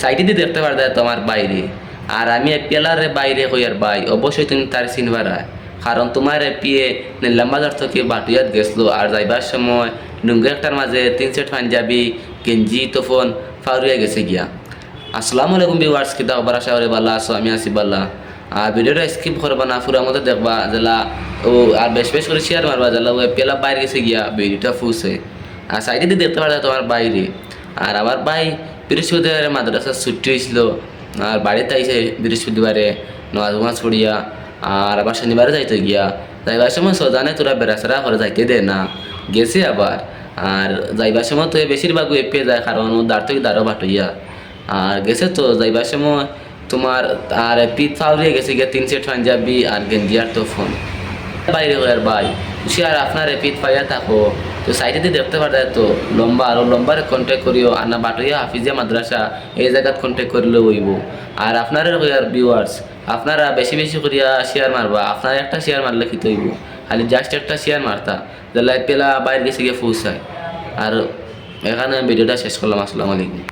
সাইডে দিয়ে দেখতে পারবে তোমার বাইরে। আর আমি এপিএলারে বাইরে হইয়ার বাই অবশ্যই তুমি তার চিনবারা, কারণ তোমার এপিএ নীলামবাজার থেকে বাটুয়াত গেছিলো আর যাইবার সময় লুঙ্গি একটার মাঝে 3 সেট পাঞ্জাবি গেঞ্জি তফন ফাউরিয়া গেছে গিয়া। আসসালামু আলাইকুম ভিউয়ার্স, কিতা খবর? আশা করি ভালো আছো, আমি আছি ভালো। আর ভিডিওটা স্কিপ করবা না, পুরো মধ্যে দেখবা জেলা ও আর বেশ বেশ করে শেয়ার মারবা জেলা ও এপিএলা বাইরে গেছে গিয়া ভিডিওটা ফুসে। আর সাইডে দিয়ে দেখতে পারবে তোমার বাইরে। আর আমার ভাই বৃহস্পতিবারে মাদ্রাসার ছুটি হয়েছিল আর বাড়িতে আইসে বৃহস্পতিবারে নামাজ পড়িয়া আর আবার শনিবারে যাইতে গিয়া। যাইবার সময় সজানে তোরা বেড়াচেরা করে যাইতে দে না, গেছে আবার। আর যাইবার সময় তো বেশিরভাগ এপে যায়, কারণ ও দাঁড় থেকে দাঁড়ও বাটইয়া আর গেছে। তো যাইবার সময় তোমার আর পিঠ ফাউরিয়ে গেছে গিয়া 3 সেট পাঞ্জাবি আর গেঞ্জি আর তো ফোন বাইরে হয়ে আর ভাই সে আর আপনার পিঠ পাইয়া থাকো। তো সাইডে দিয়ে দেখতে পারে তো লম্বা আরও লম্বারে কন্ট্যাক্ট করিও, আর না বাটইয়া হাফিজিয়া মাদ্রাসা এই জায়গাত কন্ট্যাক্ট করলে হইব। আর আপনারা হইয়ার ভিউয়ার্স আপনারা বেশি বেশি করিয়া শেয়ার মারবা। আপনারা একটা শেয়ার মারলে কি হইব, খালি জাস্ট একটা শেয়ার মারতা যে লাইভ পেলা বাইরে গেছে গিয়ে পৌঁছায়। আর এখানে ভিডিওটা শেষ করলাম। আসসালামু আলাইকুম।